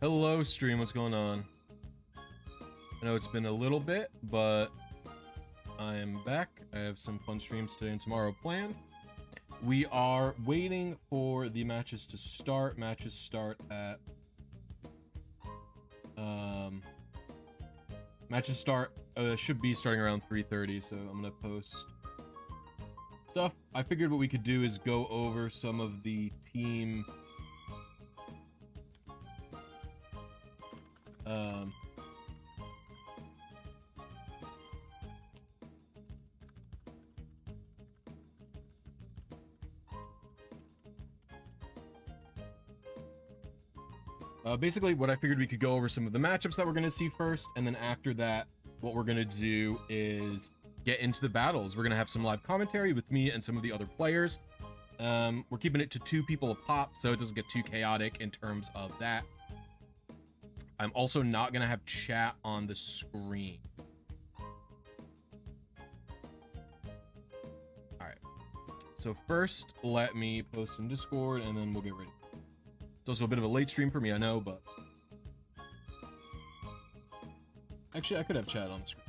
Hello, stream. What's going on? I know it's been a little bit, but I am back. I have some fun streams today and tomorrow planned. We are waiting for the matches to start. Matches start at... matches start... should be starting around 3:30, so I'm gonna post stuff. I figured what we could do is go over some of the team... basically, what I figured we could go over some of the matchups that we're going to see first, and then after that, what we're going to do is get into the battles. We're going to have some live commentary with me and some of the other players. We're keeping it to 2 people a pop, so it doesn't get too chaotic in terms of that. I'm also not going to have chat on the screen. All right. So first, let me post in Discord, and then we'll get ready. It's also a bit of a late stream for me, I know, but... Actually, I could have chat on the screen.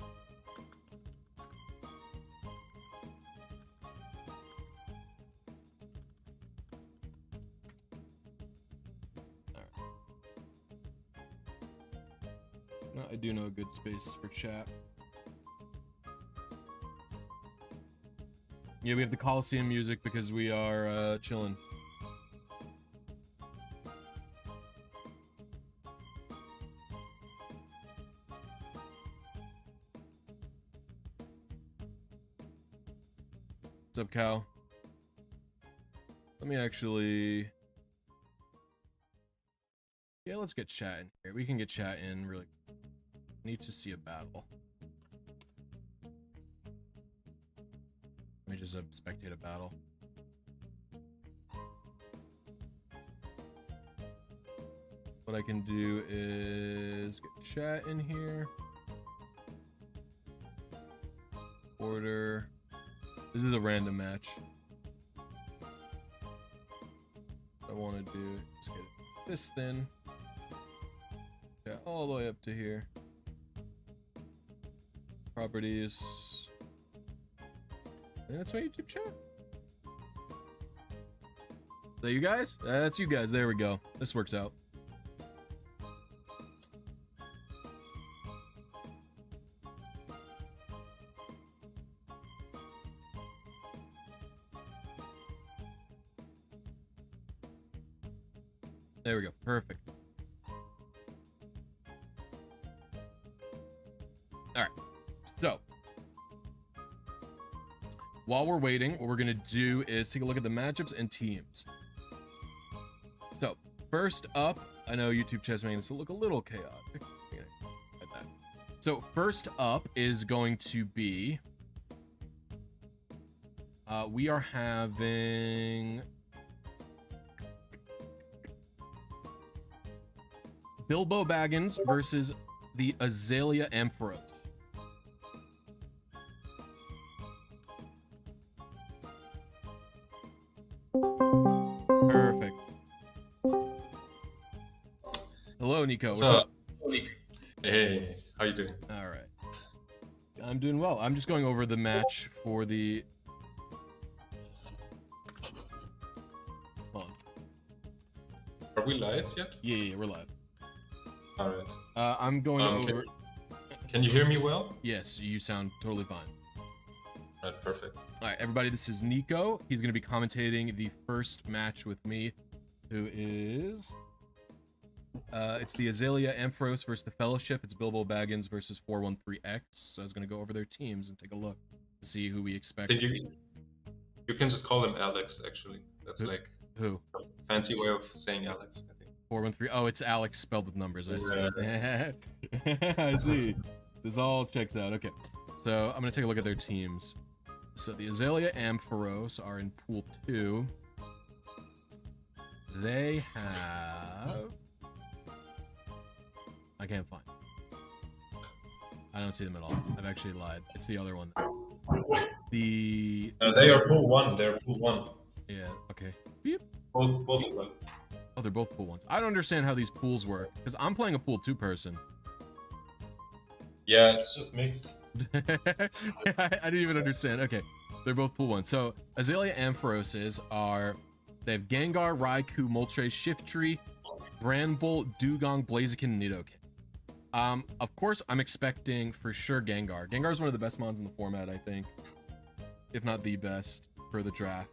I do know a good space for chat. Yeah, we have the Coliseum music because we are chilling. What's up, Cal? Let me actually... Yeah, let's get chat in here. We can get chat in really... Need to see a battle. Let me just spectate a battle. What I can do is get chat in here. Order. This is a random match. I want to do is get it this thin. Yeah, all the way up to here. Properties. And that's my YouTube chat. Is that you guys? That's you guys. There we go. This works out. There we go. Perfect. All right. So, while we're waiting, what we're going to do is take a look at the matchups and teams. So, first up, I know YouTube chat's making this look a little chaotic. Like that. So, first up is going to be... we are having... Bilbo Baggins versus the Azalea Ampharos. Perfect. Hello, Nico. What's up? Hey, how you doing? All right. I'm doing well. I'm just going over the match for the... Hold on. Are we live yet? Yeah, we're live. All right. I'm going over... Can you hear me well? Yes, you sound totally fine. All right, perfect. All right, everybody, this is Nico. He's going to be commentating the first match with me, who is... it's the Azalea Ampharos versus the Fellowship. It's Bilbo Baggins versus 413X. So I was going to go over their teams and take a look to see who we expect. You can just call him Alex, actually. That's like who? A fancy way of saying Alex, I think. 413. Oh, it's Alex spelled with numbers. I see. Yeah. I see. This all checks out. Okay. So I'm going to take a look at their teams. So the Azalea Ampharos are in Pool 2. They have... I can't find. I don't see them at all. I've actually lied. It's the other one. They are Pool 1. They're Pool 1. Yeah, okay. Beep. Both of them. Oh, they're both pool ones. I don't understand how these pools work because I'm playing a pool 2 person. Yeah, it's just mixed. I didn't even understand. Okay, they're both pool 1. So Azalea Amphiroses they have Gengar, Raikou, Moltres, Shiftry, Granbull, Dugong, Blaziken, Nidoking. Of course, I'm expecting for sure Gengar. Gengar is one of the best mons in the format, I think, if not the best for the draft.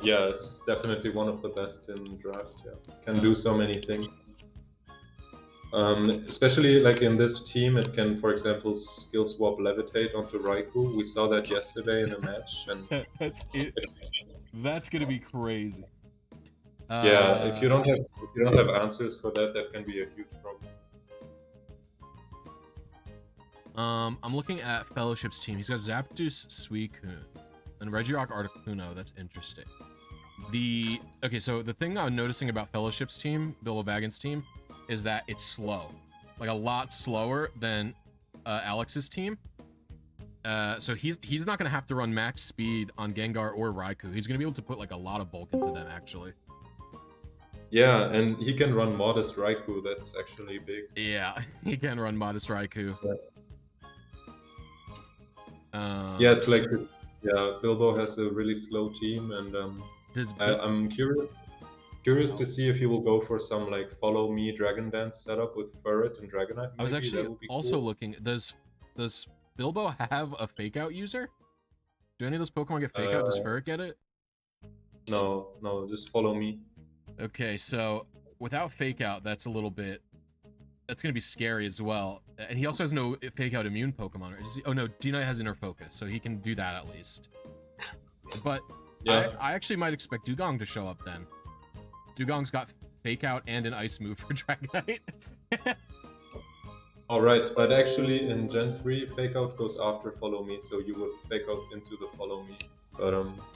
Yeah, it's definitely one of the best in the draft. Yeah, can do so many things. Especially like in this team, it can, for example, skill swap Levitate onto Raikou. We saw that yesterday in a match, and that's gonna be crazy. Yeah, if you don't have answers for that, that can be a huge problem. I'm looking at Fellowship's team. He's got Zapdos, Suicune, and Regirock Articuno. That's interesting. Okay, so the thing I'm noticing about Fellowship's team, Bilbo Baggins' team, is that it's slow, like a lot slower than Alex's team. So he's not gonna have to run max speed on Gengar or Raikou. He's gonna be able to put like a lot of bulk into them actually. Yeah, and he can run modest Raikou. That's actually big. Yeah, he can run modest Raikou. Yeah. Yeah, it's like Bilbo has a really slow team, and I'm curious to see if he will go for some like follow me Dragon Dance setup with Ferret and Dragonite. I was actually also looking. Does Bilbo have a fake out user? Do any of those Pokemon get fake out? Does Ferret get it? No, just follow me. Okay, so without fake out, that's gonna be scary as well. And he also has no fake out immune Pokemon. Oh no, D-Knight has Inner Focus, so he can do that at least. But yeah, I actually might expect Dugong to show up then. Dugong's got fake out and an ice move for Dragonite. Alright, but actually in Gen 3, fake out goes after follow me, so you would fake out into the follow me. But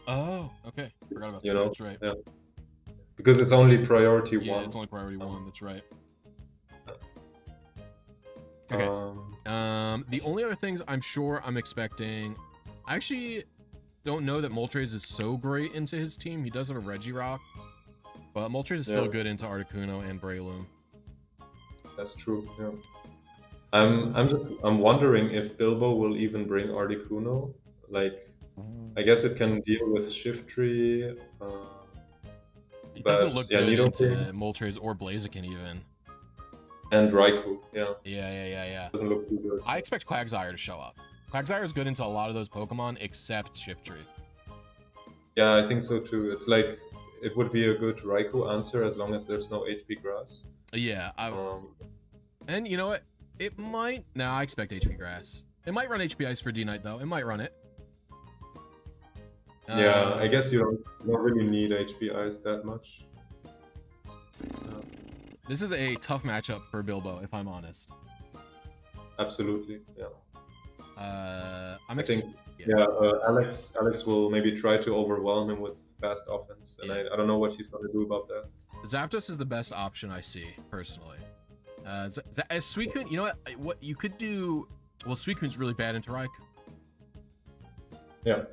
oh, okay. Forgot about that. That's right. Yeah. Because it's only priority 1. Yeah, it's only priority 1, that's right. Okay. The only other things I'm sure I'm expecting, I actually don't know that Moltres is so great into his team. He does have a Regirock, but Moltres is still good into Articuno and Breloom. That's true. Yeah. I'm wondering if Bilbo will even bring Articuno. Like, I guess it can deal with Shiftry. It doesn't look good into Moltres or Blaziken even. And Raikou, yeah. Yeah. Doesn't look too good. I expect Quagsire to show up. Quagsire is good into a lot of those Pokemon except Shiftry. Yeah, I think so too. It's like, it would be a good Raikou answer as long as there's no HP Grass. Yeah, and you know what? It might... No, I expect HP Grass. It might run HP Ice for D-Knight though. It might run it. Yeah, I guess you don't really need HP Ice that much. This is a tough matchup for Bilbo, if I'm honest. Absolutely, yeah. I think Alex will maybe try to overwhelm him with fast offense, and I don't know what he's going to do about that. Zapdos is the best option I see, personally. Suicune, you know what you could do... Well, Suicune's really bad into Raikou. Yeah.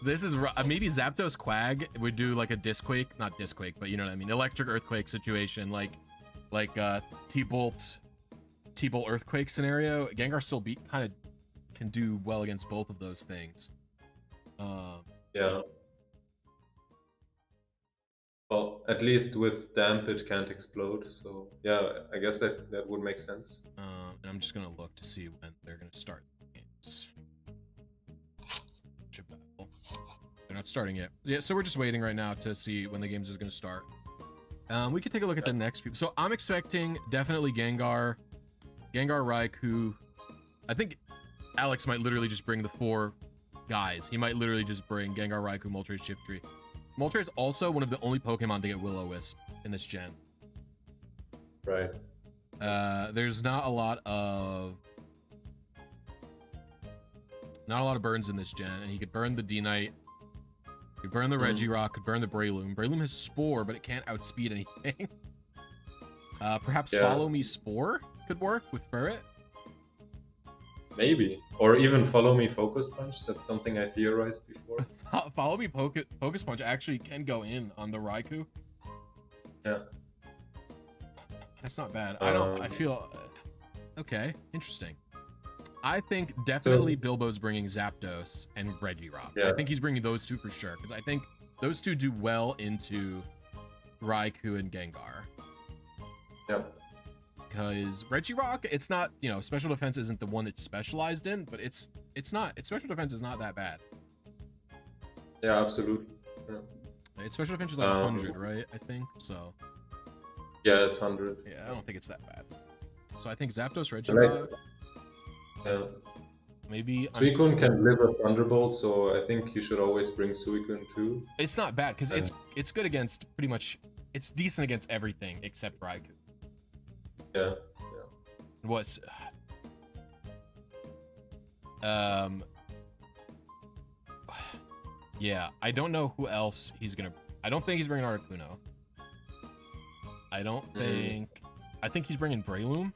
This is maybe Zapdos Quag would do like a Disquake, not Disquake, but you know what I mean, Electric Earthquake situation, like T-Bolt Earthquake scenario. Gengar still kind of can do well against both of those things. Yeah. Well, at least with Damp it can't explode, so yeah, I guess that would make sense. And I'm just gonna look to see when they're gonna start games. They're not starting yet. Yeah, so we're just waiting right now to see when the games is going to start. We can take a look at the next people. So I'm expecting definitely Gengar, Raikou. I think Alex might literally just bring the 4 guys. He might literally just bring Gengar, Raikou, Moltres, Shiftry. Moltres is also one of the only Pokemon to get Will-O-Wisp in this gen. Right. There's not a lot of burns in this gen, and he could burn the D-Knight. Could burn the Regirock, could burn the Breloom. Breloom has Spore, but it can't outspeed anything. Perhaps Follow Me Spore could work with Ferret. Maybe. Or even Follow Me Focus Punch. That's something I theorized before. Follow Me Focus Punch actually can go in on the Raikou. Yeah. That's not bad. I feel... Okay, interesting. I think definitely Bilbo's bringing Zapdos and Regirock. Yeah. I think he's bringing those two for sure, because I think those two do well into Raikou and Gengar. Yep. Because Regirock, it's not, you know, special defense isn't the one it's specialized in, but it's not, its special defense is not that bad. Yeah, absolutely. Yeah. Its special defense is like 100, right? I think so. Yeah, it's 100. Yeah, I don't think it's that bad. So I think Zapdos, Regirock. Yeah. Maybe Suicune can live a Thunderbolt, so I think you should always bring Suicune too. It's not bad because it's good against pretty much. It's decent against everything except Raikou. Yeah. What's yeah, I don't know who else he's gonna. I don't think he's bringing Articuno. I don't think. I think he's bringing Breloom.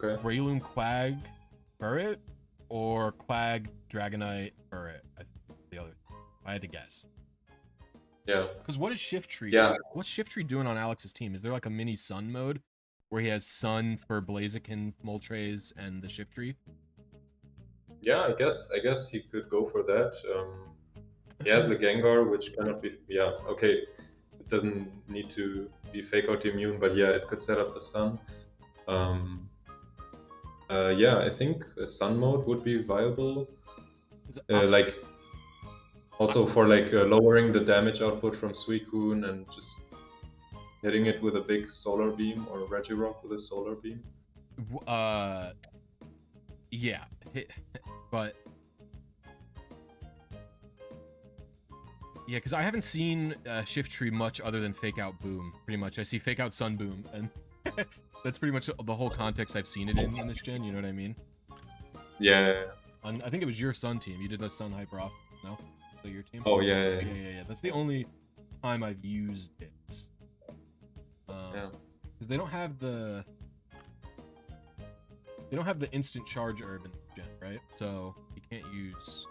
Okay. Breloom, Quag, Burret, or Quag, Dragonite, Burret. The other. I had to guess. Yeah. Because what is Shiftry? Yeah. What's Shiftry doing on Alex's team? Is there like a mini Sun mode where he has Sun for Blaziken, Moltres, and the Shiftry? Yeah, I guess he could go for that. He has the Gengar, which cannot be. Yeah. Okay. It doesn't need to be Fake Out immune, but yeah, it could set up the Sun. Yeah, I think a Sun mode would be viable. Like also for like lowering the damage output from Suicune and just hitting it with a big Solar Beam, or Regirock with a Solar Beam. Yeah, but yeah, because I haven't seen Shiftry much other than Fake Out Boom. Pretty much, I see Fake Out Sun Boom, and that's pretty much the whole context I've seen it in this gen. You know what I mean? Yeah. I think it was your Sun team. You did the Sun Hyper off, no? So your team? Oh yeah. That's the only time I've used it. Yeah. Because they don't have the instant charge herb in the gen, right? So you can't use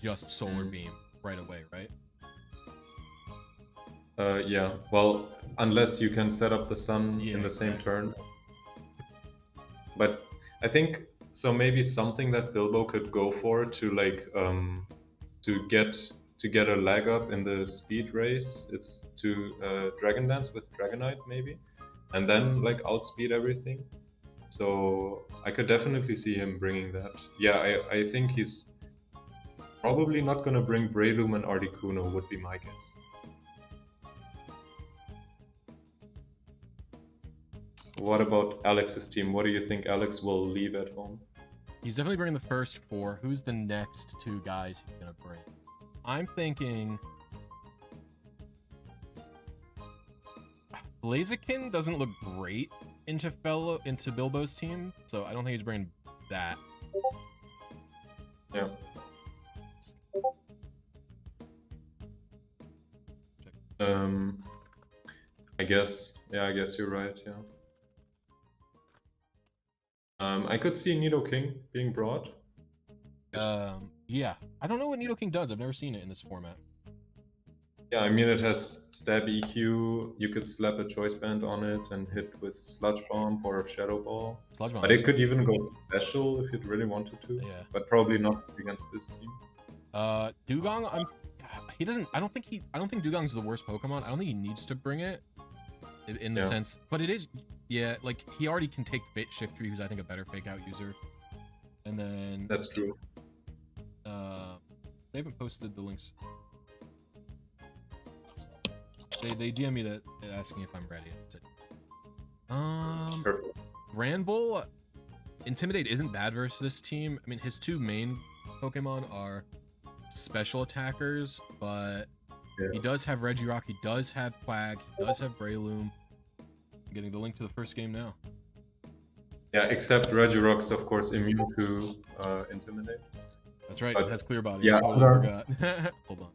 just Solar Beam right away, right? Yeah. Well, unless you can set up the Sun in the same turn. But I think so. Maybe something that Bilbo could go for to like to get a leg up in the speed race is to Dragon Dance with Dragonite maybe, and then like outspeed everything. So I could definitely see him bringing that. Yeah, I think he's probably not gonna bring Breloom and Articuno, would be my guess. What about Alex's team? What do you think Alex will leave at home? He's definitely bringing the first 4. Who's the next 2 guys he's gonna bring? I'm thinking Blaziken doesn't look great into Bilbo's team, so I don't think he's bringing that. Yeah. I guess you're right. Yeah. I could see Nidoking being brought. Yeah. I don't know what Nidoking does. I've never seen it in this format. Yeah, I mean, it has Stab EQ. You could slap a Choice Band on it and hit with Sludge Bomb or Shadow Ball. Sludge Bomb. But it could even go special if it really wanted to. Yeah. But probably not against this team. Dugong, I don't think Dugong's the worst Pokemon. I don't think he needs to bring it in the sense, but it is, like he already can take Shiftry, who's I think a better Fake Out user. And then that's true. They haven't posted the links. They DM me that asking if I'm ready. Perfect. Granbull, Intimidate isn't bad versus this team. I mean, his 2 main Pokemon are special attackers, but he does have Regirock, he does have Quag, he does have Breloom. I'm getting the link to the first game now. Yeah, except Regirock is of course immune to Intimidate. That's right, but, it has Clear Body. Yeah, I totally forgot. Hold on.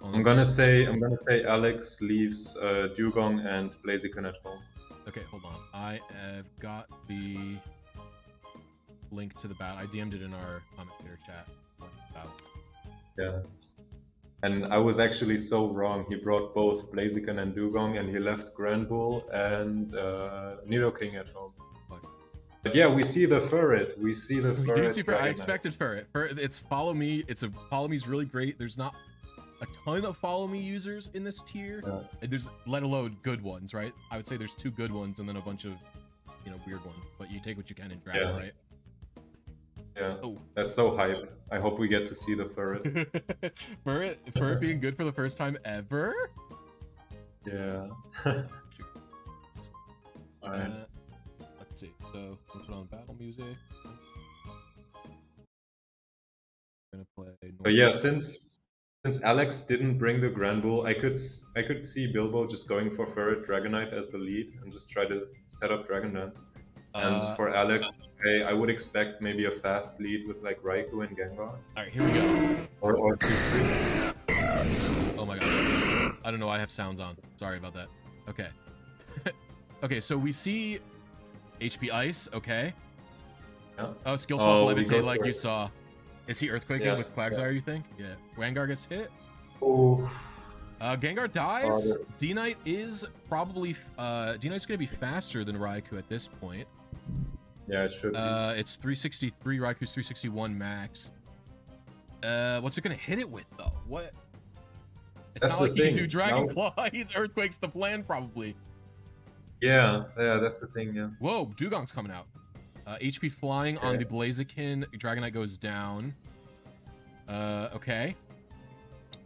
I'm gonna say Alex leaves Dugong and Blaziken at home. Okay, hold on. I have got the link to the battle. I DM'd it in our commentator chat. Yeah. And I was actually so wrong. He brought both Blaziken and Dugong, and he left Granbull and Nidoking at home. But yeah, we see the Ferret. We see the Ferret. We do see Ferret. I expected Ferret. It's follow me. Follow me is really great. There's not a ton of follow me users in this tier. There's let alone good ones, right? I would say there's 2 good ones and then a bunch of, you know, weird ones. But you take what you can in draft, right? Yeah, that's so hype. I hope we get to see the Ferret. Ferret being good for the first time ever? Yeah. Alright. Let's see. So, let's put on battle music. We're gonna play. But yeah, since Alex didn't bring the Granbull, I could see Bilbo just going for Ferret Dragonite as the lead and just try to set up Dragon Dance. And for Alex, I would expect maybe a fast lead with like Raikou and Gengar. Alright, here we go. Or C3. Oh my god. I don't know, I have sounds on. Sorry about that. Okay. Okay, so we see HP Ice, okay. Yeah. Oh, skill swap levitate like you saw. Is he earthquaking with Quagsire, you think? Yeah. Wangar gets hit. Oh. Gengar dies. D-Knight is probably D-Knight's gonna be faster than Raikou at this point. Yeah, it should be. It's 363, Raikou's 361 max. What's it gonna hit it with though? What? It's that's not like he can do Dragon Claw. He's Earthquake's the plan probably. Yeah, that's the thing, yeah. Whoa, Dugong's coming out. HP flying on the Blaziken. Dragonite goes down. Okay.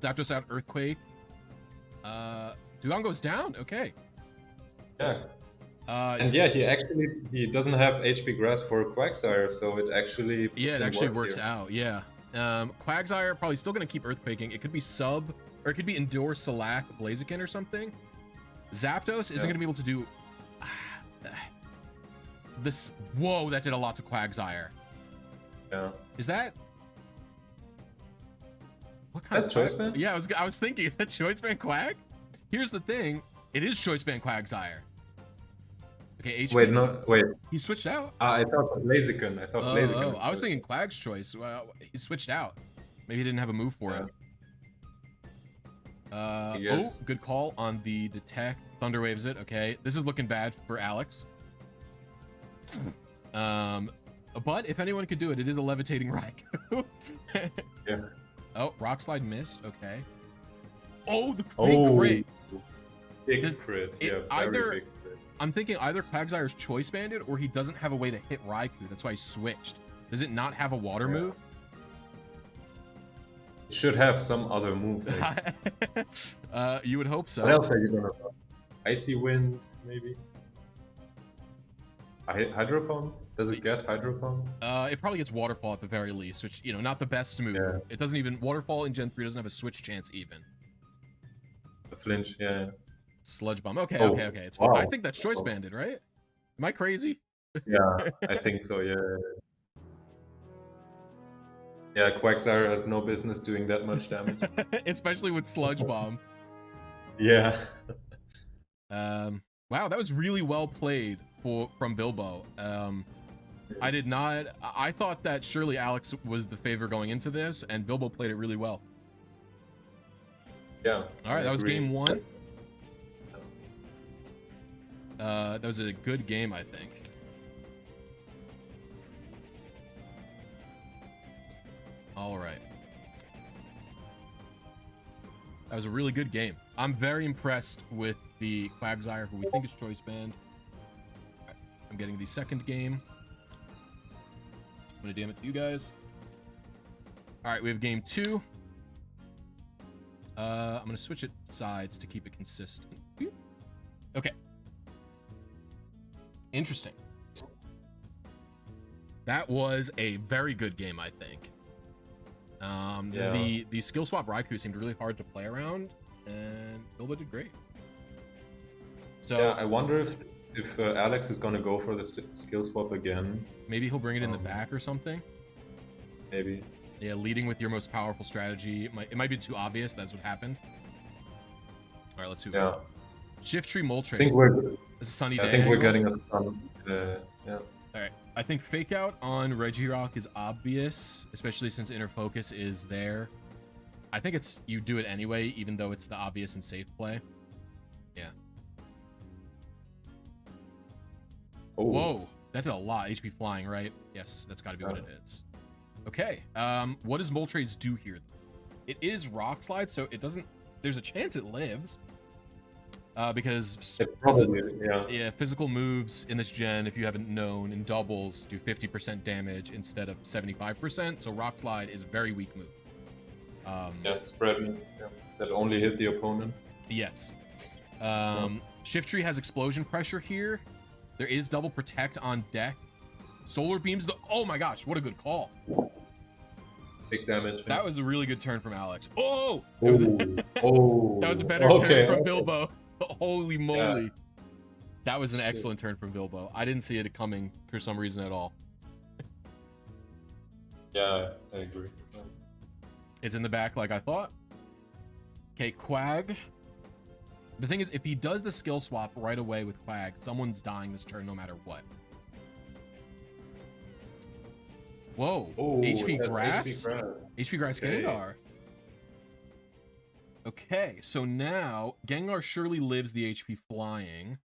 Zapdos out Earthquake. Dugong goes down. Okay. Yeah. And yeah, he doesn't have HP Grass for Quagsire, so it actually works out. Yeah. Quagsire probably still gonna keep Earthquaking. It could be sub, or it could be Endure Salac Blaziken or something. Zapdos isn't gonna be able to do this. Whoa, that did a lot to Quagsire. Yeah. Is that what kind of Choice Band? Yeah, I was thinking, is that Choice Band Quag? Here's the thing, it is Choice Band Quagsire. Okay, HP. Wait. He switched out. I thought Blaziken. Oh, I was thinking Quag's Choice. Well, he switched out. Maybe he didn't have a move for it. Oh, good call on the detect. Thunder Waves it. Okay, this is looking bad for Alex. But if anyone could do it, it is a levitating Raikou. Yeah. Oh, Rock Slide missed. Okay. Oh, the big crit. Big crit. Yeah, very big crit. I'm thinking either Quagsire's Choice Banded or he doesn't have a way to hit Raikou. That's why he switched. Does it not have a water move? It should have some other move. Like... you would hope so. What else are you gonna run? Icy Wind, maybe? Hydro Pump? Does it get Hydro Pump? It probably gets Waterfall at the very least, which, you know, not the best move. Yeah. It doesn't even... Waterfall in Gen 3 doesn't have a switch chance even. A flinch, yeah. Sludge Bomb. Okay, okay. It's fine. I think that's Choice Banded, right? Am I crazy? Yeah, I think so, yeah. Yeah, Quagsire has no business doing that much damage. Especially with Sludge Bomb. Yeah. Wow, that was really well played from Bilbo. I thought that surely Alex was the favor going into this, and Bilbo played it really well. Yeah. All right, that was game 1. That was a good game, I think. All right. That was a really good game. I'm very impressed with the Quagsire, who we think is Choice Band. Right, I'm getting the second game. I'm gonna DM it to you guys. All right, we have game 2. I'm gonna switch it sides to keep it consistent. Okay. Interesting. That was a very good game, I think. The skill swap Raikou seemed really hard to play around, and Bilbo did great. So yeah, I wonder if Alex is gonna go for the skill swap again. Maybe he'll bring it in the back or something. Maybe. Yeah, leading with your most powerful strategy. It might be too obvious. That's what happened. All right, let's see. Yeah. Shift Tree Moltres. I think It's a sunny day. I think we're getting a sun. Yeah. All right. I think fake out on Regirock is obvious, especially since inner focus is there. I think it's you do it anyway, even though it's the obvious and safe play. Yeah. Oh. Whoa, that's a lot. HP flying, right? Yes, that's got to be what it is. Okay. What does Moltres do here? It is rock slide, so it doesn't. There's a chance it lives. Because physical moves in this gen, if you haven't known, in doubles do 50% damage instead of 75%. So rock slide is a very weak move. Spread that only hit the opponent. Yes. Shift Tree has explosion pressure here. There is double protect on deck. Solar beams. Oh my gosh, what a good call. Big damage. That was a really good turn from Alex. Oh, that was a better turn from Bilbo. Holy moly. Yeah. That was an excellent turn from Bilbo. I didn't see it coming for some reason at all. Yeah, I agree. It's in the back like I thought. Okay, Quag. The thing is, if he does the skill swap right away with Quag, someone's dying this turn no matter what. Whoa. HP Grass? HP Grass Gengar. Okay, so now Gengar surely lives the HP flying.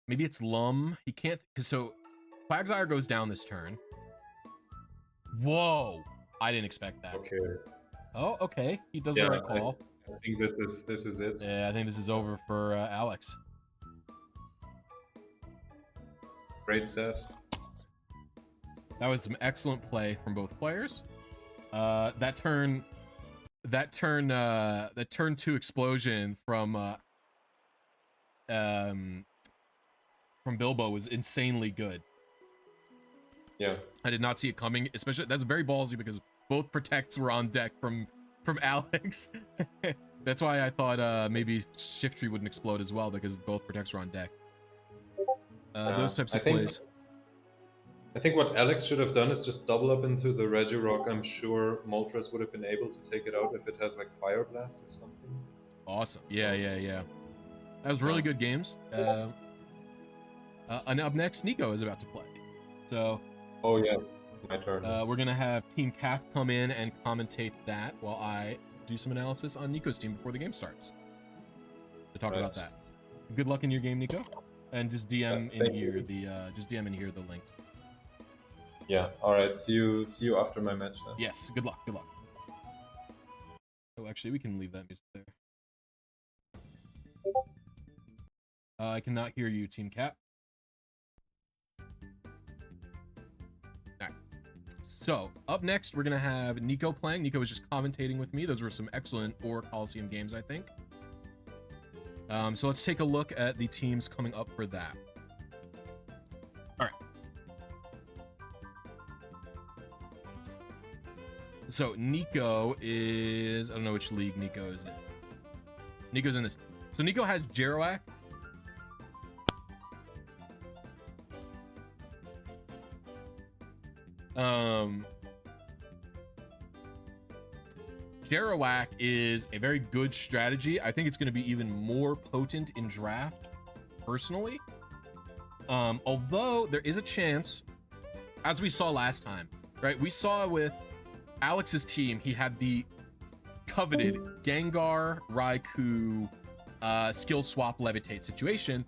Maybe it's Lum. He can't, because so Quagsire goes down this turn. Whoa, I didn't expect that. Okay. Oh, okay. He does the right call. I think this is it. Yeah, I think this is over for Alex. Great set. That was some excellent play from both players. That turn 2 explosion from Bilbo was insanely good. Yeah, I did not see it coming. Especially that's very ballsy because both protects were on deck from Alex. That's why I thought maybe Shift Tree wouldn't explode as well because both protects were on deck. Those types of plays. I think what Alex should have done is just double up into the Regirock. I'm sure Moltres would have been able to take it out if it has like Fire Blast or something. Awesome. Yeah. That was really good games. And up next, Nico is about to play. So. Oh yeah, my turn. We're gonna have Team Cap come in and commentate that while I do some analysis on Nico's team before the game starts. To talk about that. Good luck in your game, Nico, and just DM in here the link. Yeah. All right. See you after my match then. Yes. Good luck. Good luck. Oh, actually, we can leave that music there. I cannot hear you, Team Cap. All right. So up next, we're gonna have Nico playing. Nico was just commentating with me. Those were some excellent Or Coliseum games, I think. So let's take a look at the teams coming up for that. All right. So Nico is, I don't know which league Nico is in. Nico's in this. So Nico has Jirachi. Jirachi is a very good strategy. I think it's going to be even more potent in draft, personally. Although there is a chance, as we saw last time, right? We saw with Alex's team, he had the coveted Gengar, Raikou, skill swap levitate situation,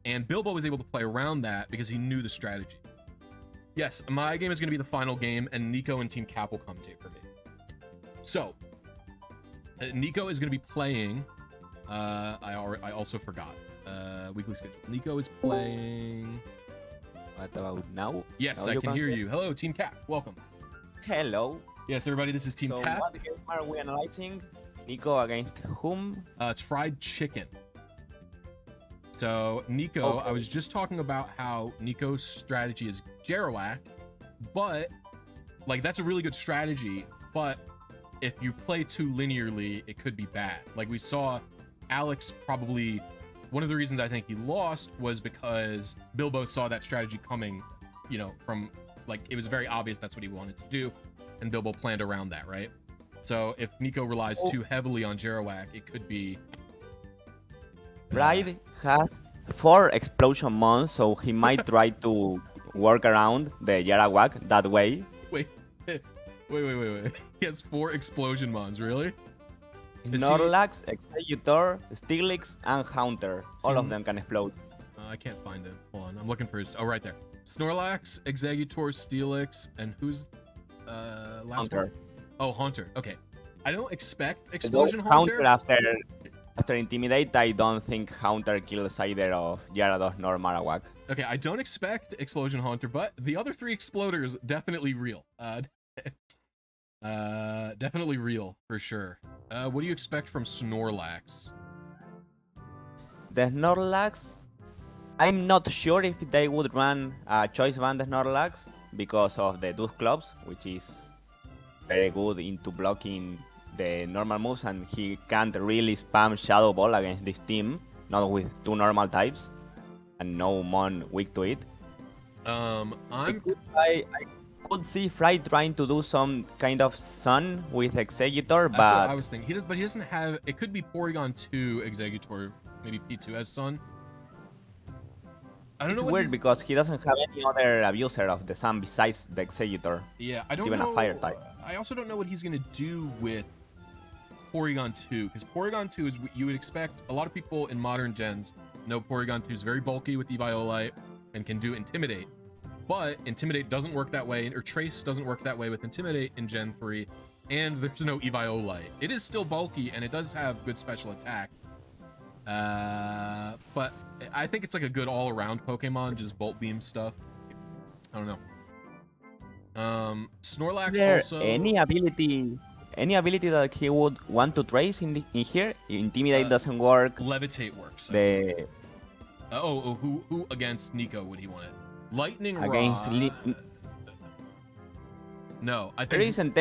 and Bilbo was able to play around that because he knew the strategy. Yes, my game is going to be the final game, and Nico and Team Cap will commentate for me. So, Nico is going to be playing. I also forgot. Weekly schedule. Nico is playing. What about now? Yes, now I can hear you. Hello, Team Cap. Welcome. Hello. Yes, everybody, this is Team Cap. What game are we analyzing? Nico against whom? It's fried chicken. So, Nico, okay. I was just talking about how Nico's strategy is Jirachi, but, like, that's a really good strategy, but if you play too linearly, it could be bad. Like, we saw Alex probably, one of the reasons I think he lost was because Bilbo saw that strategy coming, you know, from, like, it was very obvious that's what he wanted to do, and Bilbo planned around that, right? So if Nico relies too heavily on Jirachi, it could be... Pride has 4 explosion mons, so he might try to work around the Jarawak that way. Wait. Wait. He has 4 explosion mons, really? Snorlax, Executor, Steelix, and Haunter. All of them can explode. I can't find it. Hold on, I'm looking for his. Oh, right there. Snorlax, Executor, Steelix, and who's last Haunter. one? Oh, Haunter. Okay. I don't expect Explosion Haunter after Intimidate, I don't think Haunter kills either of Gyarados nor Marowak. Okay, I don't expect Explosion Haunter, but the other 3 exploders definitely real. Definitely real for sure. What do you expect from Snorlax? The Snorlax, I'm not sure if they would run a Choice Band Snorlax because of the Dusk Clubs, which is very good into blocking the normal moves, and he can't really spam Shadow Ball against this team, not with 2 normal types and no Mon weak to it. I could see Fry trying to do some kind of Sun with Executor, That's but what I was thinking. He doesn't have. It could be Porygon 2 Executor, maybe P2 as Sun. I don't it's know. Weird because he doesn't have any other abuser of the Sun besides the Executor. Yeah, I don't even know. A fire type. I also don't know what he's gonna do with Porygon 2, because Porygon 2 is what you would expect. A lot of people in modern gens know Porygon 2 is very bulky with Eviolite and can do Intimidate. But Intimidate doesn't work that way, or Trace doesn't work that way with Intimidate in Gen 3, and there's no Eviolite. It is still bulky, and it does have good special attack. But I think it's like a good all-around Pokemon, just Bolt Beam stuff. I don't know. Snorlax Is there also... any ability that he would want to trace in here? Intimidate doesn't work. Levitate works. Who against Nico would he want it? Lightning against Rod. No, I think there isn't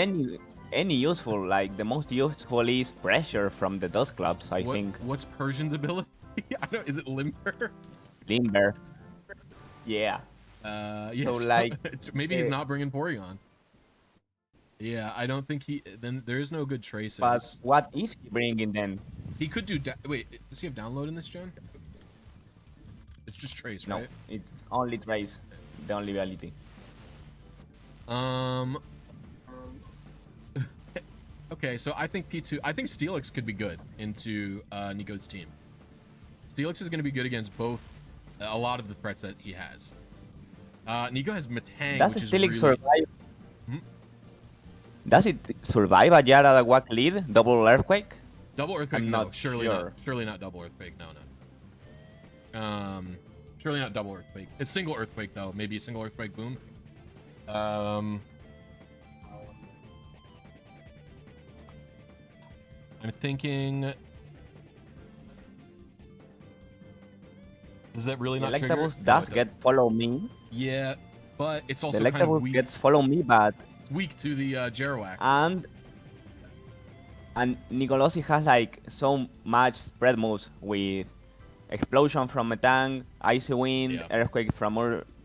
any useful. Like the most useful is pressure from the Dust Clubs. I think. What's Persian's ability? I don't. Is it Limber? Limber. Yeah. Yeah. So like maybe he's not bringing Porygon. Yeah, I don't think he. Then there is no good traces. But what is he bringing then? He could do. Wait, does he have download in this gen? It's just Trace, right? No, it's only Trace, the only ability. Okay, so I think P2. I think Steelix could be good into Nico's team. Steelix is going to be good against both. A lot of the threats that he has. Nico has Metang. Does Steelix survive? Hmm? Does it survive a Jarawak lead? Double Earthquake? Double Earthquake? I'm No, not surely sure. not. Surely not double Earthquake. No. Surely not double Earthquake. It's single Earthquake though. Maybe a single Earthquake boom. I'm thinking. Does that really not trigger? Electabuzz does get follow me. Yeah, but it's also The kind of Electabuzz weak. gets follow me, but It's weak to the Jarawak. And Nicolosi has like so much spread moves with Explosion from Metang, Icy Wind, Yeah. Earthquake from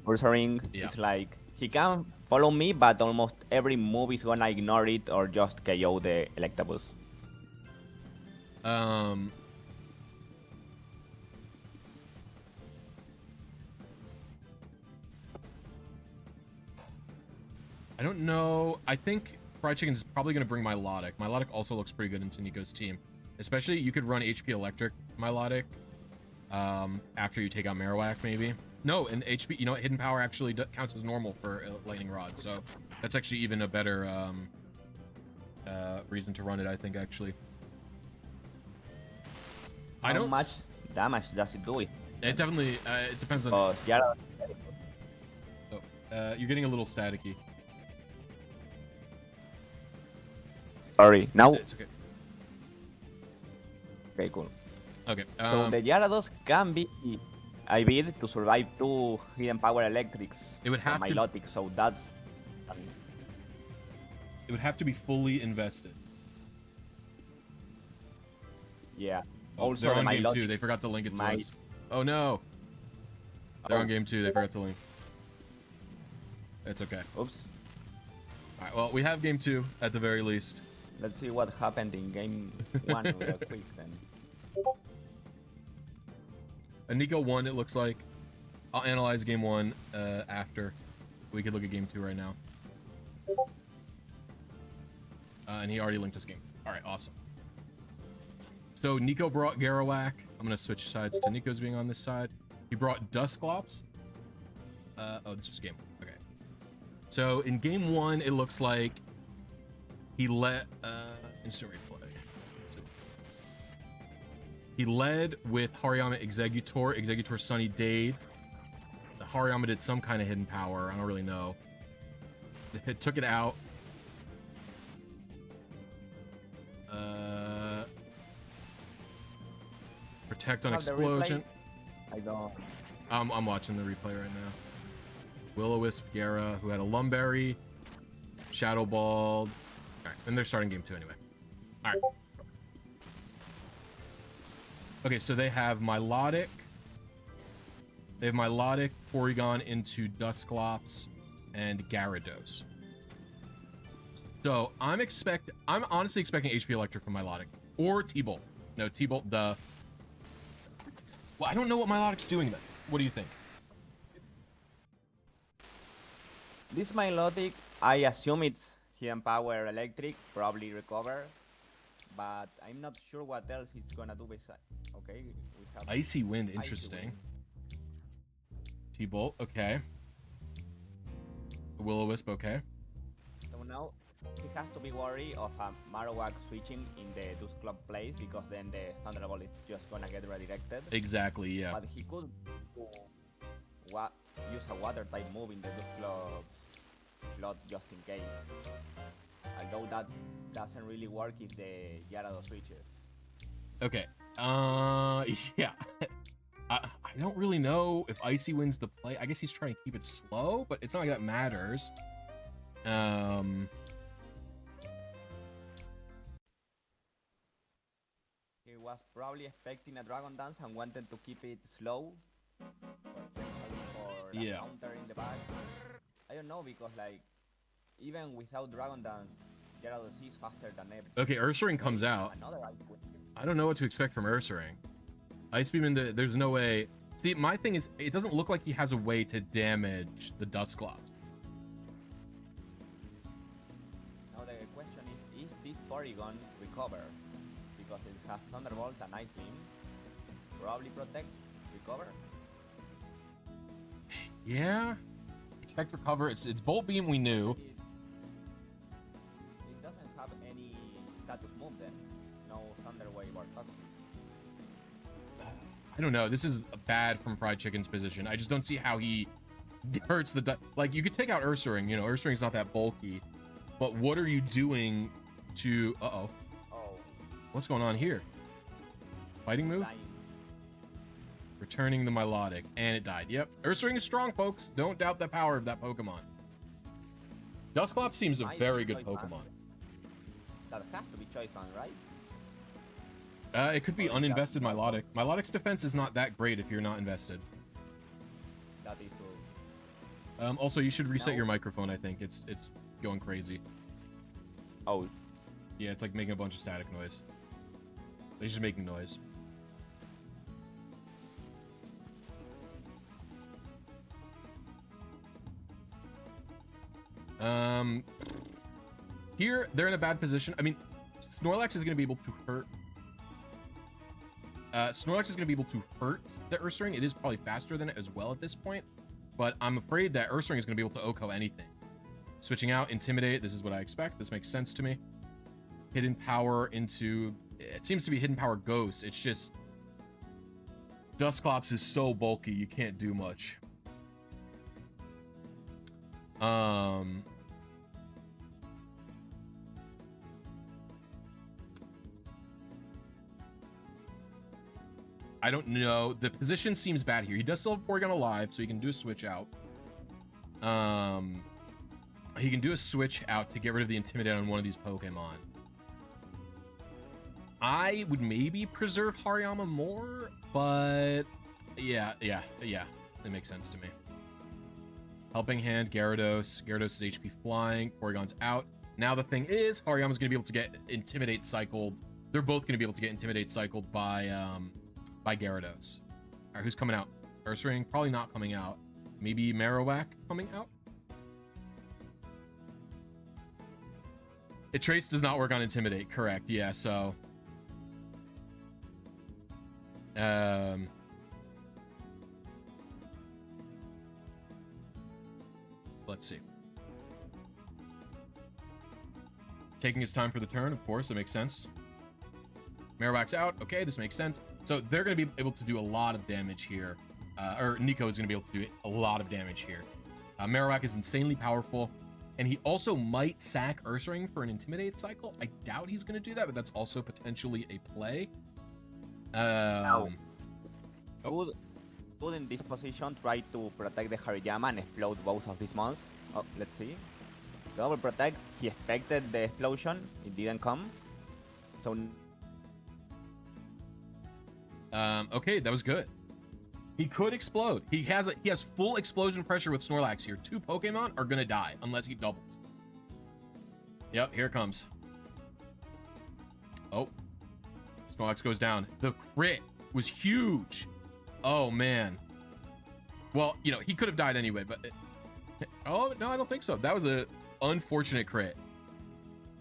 Ursaring. Yeah. It's like he can follow me, but almost every move is gonna ignore it or just KO the Electabuzz. I don't know. I think Fried Chicken is probably going to bring Milotic. Milotic also looks pretty good into Nico's team. Especially, you could run HP Electric Milotic after you take out Marowak, maybe. No, and HP, you know, Hidden Power actually counts as normal for Lightning Rod. So that's actually even a better reason to run it, I think, actually. How much damage does it do? It definitely, it depends on... Oh, yeah. You're getting a little staticky. Sorry, now... It's okay. Okay, cool. Okay. So the Gyarados can be IV'd to survive 2 Hidden Power Electrics. It would have to... Milotic, so that's... It would have to be fully invested. Yeah. Oh, Also, they're the on game Milotic 2. They forgot to link it to might- us. Oh no. They're on game 2. They forgot to link. It's okay. Oops. Alright, well, we have game 2 at the very least. Let's see what happened in game 1 real quick then. Nico won, it looks like. I'll analyze game 1 after. We could look at game 2 right now. And he already linked us game. All right, awesome. So Nico brought Garowak. I'm going to switch sides to Nico's being on this side. He brought Dusclops. Oh, this was game 1. Okay. So in game 1, it looks like he let... instant replay. He led with Hariyama Executor Sunny Dade. The Hariyama did some kind of hidden power. I don't really know. It took it out. Protect on Explosion. I don't. I'm watching the replay right now. Will-O-Wisp, Gara, who had a Lumberry, Shadow Ball. Alright, and they're starting game 2 anyway. Alright. Okay, so they have Milotic. They have Milotic, Porygon into Dusclops, and Gyarados. So I'm honestly expecting HP Electric from Milotic. Or T-Bolt. No, T-Bolt, Well, I don't know what Milotic's doing then. What do you think? This Milotic, I assume it's Hidden Power Electric, probably Recover. But I'm not sure what else it's gonna do besides. Okay, we have Icy Wind, interesting. T-Bolt, okay. Will-O-Wisp, okay. So now he has to be worried of a Marowak switching in the Dusk Club place, because then the Thunderbolt is just gonna get redirected. Exactly, yeah. But he could use a water type move in the Dusk Club slot just in case. Although that doesn't really work if the Gyarados switches. Okay. Yeah. I don't really know if Icy Wind's the play. I guess he's trying to keep it slow, but it's not like that matters. He was probably expecting a Dragon Dance and wanted to keep it slow. Or yeah. Counter in the back. I don't know, because like even without Dragon Dance, Gyarados is faster than ever. Okay, Ursaring comes out. I don't know what to expect from Ursaring. Ice Beam into... There's no way... See, my thing is, it doesn't look like he has a way to damage the Dusclops. Now the question is this Porygon Recover? Because it has Thunderbolt and Ice Beam. Probably Protect, Recover? Yeah? Protect, Recover, it's Bolt Beam we knew. It doesn't have any status move then. No Thunder Wave or Toxic. I don't know. This is bad from Fried Chicken's position. I just don't see how he hurts the... Like, you could take out Ursaring. You know, Ursaring's not that bulky. But what are you doing to... Uh-oh. Oh. What's going on here? Fighting move? Dying. Returning the Milotic. And it died. Yep. Ursaring is strong, folks. Don't doubt the power of that Pokemon. Dusclops seems a very good Pokemon. That has to be Choice Band, right? It could be uninvested Milotic. Milotic's defense is not that great if you're not invested. That is true. Also, you should reset your microphone, I think. It's going crazy. Oh. Yeah, it's like making a bunch of static noise. It's just making noise. Here, they're in a bad position. I mean, Snorlax is going to be able to hurt... Snorlax is going to be able to hurt the Ursaring. It is probably faster than it as well at this point. But I'm afraid that Ursaring is going to be able to OHKO anything. Switching out, Intimidate. This is what I expect. This makes sense to me. Hidden Power into... It seems to be Hidden Power Ghost. It's just... Dusclops is so bulky, you can't do much. I don't know. The position seems bad here. He does still have Porygon alive, so he can do a switch out. He can do a switch out to get rid of the Intimidate on one of these Pokemon. I would maybe preserve Hariyama more, but yeah, that makes sense to me. Helping Hand, Gyarados. Gyarados is HP flying. Porygon's out. Now the thing is, Hariyama's going to be able to get Intimidate cycled. They're both going to be able to get Intimidate cycled by Gyarados. right, who's coming out? Ursaring, probably not coming out. Maybe Marowak coming out? Trace does not work on Intimidate, correct. Yeah, so... Let's see. Taking his time for the turn, of course, that makes sense. Marowak's out. Okay, this makes sense. So they're going to be able to do a lot of damage here. Or Nico is going to be able to do a lot of damage here. Marowak is insanely powerful. And he also might sack Ursaring for an Intimidate cycle. I doubt he's going to do that, but that's also potentially a play. Would in this position try to protect the Hariyama and explode both of these mons? Oh, let's see. Double protect. He expected the explosion. It didn't come. So. Okay, that was good. He could explode. He has full explosion pressure with Snorlax here. 2 Pokemon are gonna die unless he doubles. Yep, here it comes. Oh, Snorlax goes down. The crit was huge. Oh man. Well, you know, he could have died anyway, but oh no, I don't think so. That was a unfortunate crit.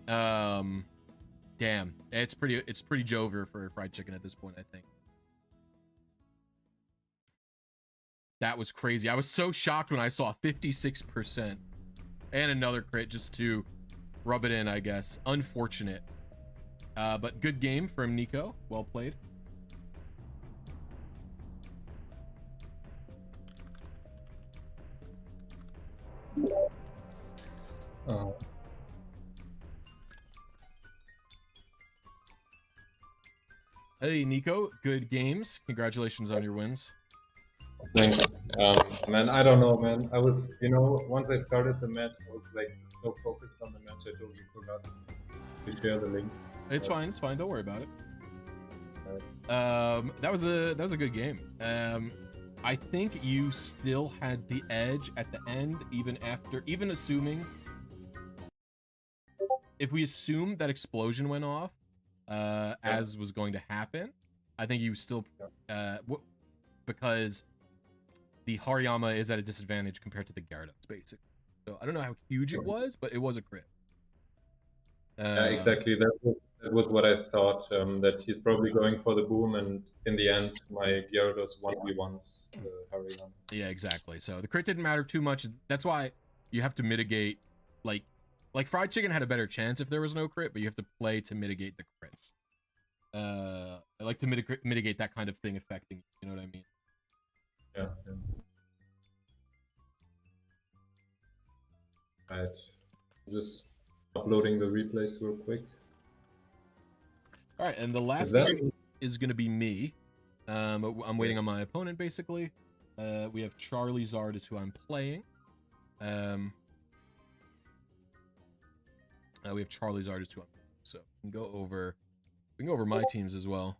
Damn, it's pretty Jover for fried chicken at this point, I think. That was crazy. I was so shocked when I saw 56% and another crit just to rub it in, I guess. Unfortunate. But good game from Nico. Well played. Hey, Nico. Good games. Congratulations on your wins. Thanks. Man, I don't know, man. I was, you know, once I started the match, I was like so focused on the match, I totally forgot to share the link. It's fine. It's fine. Don't worry about it. Right. That was a good game. I think you still had the edge at the end, even assuming, if we assume that explosion went off, as was going to happen, I think you still, because the Hariyama is at a disadvantage compared to the Gyarados, basically. So I don't know how huge it was, but it was a crit. Yeah, exactly. That was what I thought. That he's probably going for the boom, and in the end, my Gyarados 1v1s Hariyama. Yeah, exactly. So the crit didn't matter too much. That's why you have to mitigate. Like fried chicken had a better chance if there was no crit, but you have to play to mitigate the crits. I like to mitigate that kind of thing affecting you. You know what I mean? Yeah. Right. Just uploading the replays real quick. All right, and the last game is going to be me. I'm waiting on my opponent, basically. We have Charizard is who I'm playing. We have Charizard is who I'm playing. So we can go over my teams as well.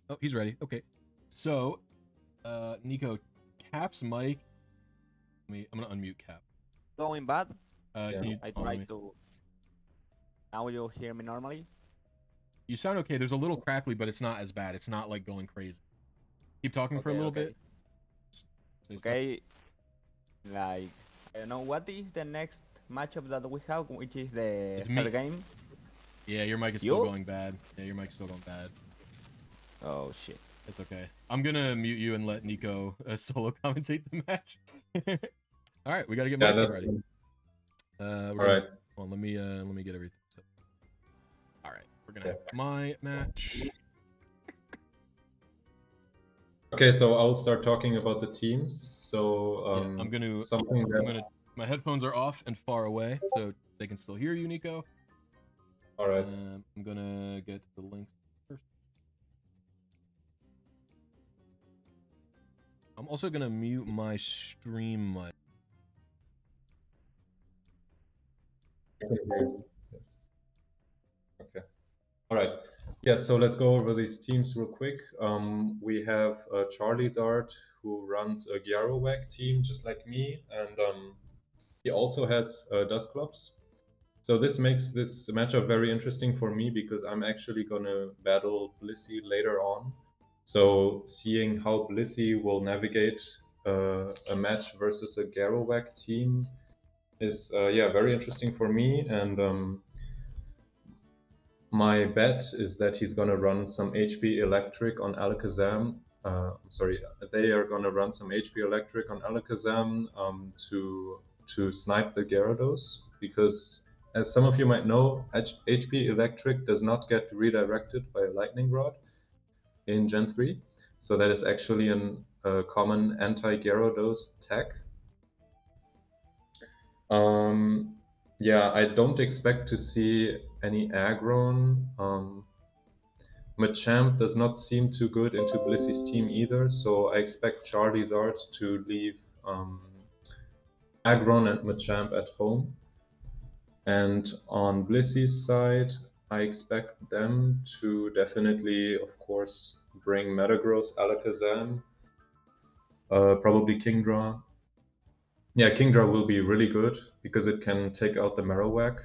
Oh, he's ready. Okay. So, Nico, Cap's mic. I'm gonna unmute Cap. Going bad. Yeah. I tried to. Now you'll hear me normally. You sound okay. There's a little crackly, but it's not as bad. It's not like going crazy. Keep talking for a little bit. Okay. Like, I don't know, what is the next matchup that we have, which is the third game? Yeah, your mic is still going bad. Yeah, your mic's still going bad. Oh shit. It's okay. I'm gonna mute you and let Nico solo commentate the match. All right, we gotta get matches ready. All right. Hold on, let me get everything set. All right, we're gonna have my match. Okay, so I'll start talking about the teams. So my headphones are off and far away, so they can still hear you, Nico. All right. I'm gonna get the link first. I'm also gonna mute my stream mic. Yes. Okay. All right. Yes, so let's go over these teams real quick. We have Charizard, who runs a Gyarowak team, just like me, and he also has Dusclops. So this makes this matchup very interesting for me because I'm actually going to battle Blissey later on. So seeing how Blissey will navigate a match versus a Garrowak team is yeah, very interesting for me. And my bet is that he's gonna run some HP Electric on Alakazam. Sorry, they are gonna run some HP Electric on Alakazam to snipe the Gyarados, because as some of you might know, HP Electric does not get redirected by a Lightning Rod in Gen 3. So that is actually a common anti-Gyarados tech. Yeah, I don't expect to see any Aggron. Machamp does not seem too good into Blissey's team either, so I expect Charizard to leave Aggron and Machamp at home. And on Blissey's side, I expect them to definitely, of course, bring Metagross, Alakazam, probably Kingdra. Yeah, Kingdra will be really good because it can take out the Marowak.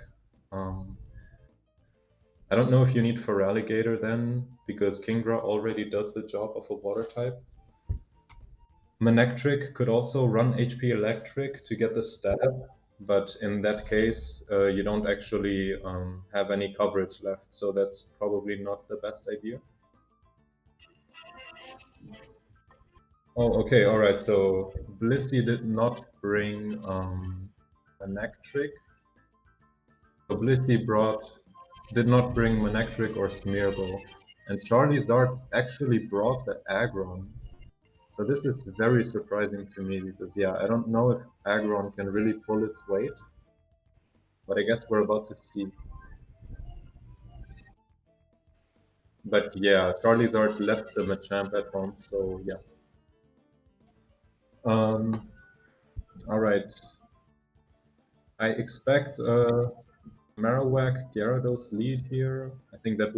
I don't know if you need Feraligatr then, because Kingdra already does the job of a water type. Manectric could also run HP Electric to get the stab, but in that case, you don't actually have any coverage left, so that's probably not the best idea. Oh, okay, alright, so Blissey did not bring Manectric. So Blissey did not bring Manectric or Smeargle, and Charizard actually brought the Aggron. So this is very surprising to me, because yeah, I don't know if Aggron can really pull its weight, but I guess we're about to see. But yeah, Charizard left the Machamp at home, so yeah. Alright. I expect Marowak Gyarados lead here. I think that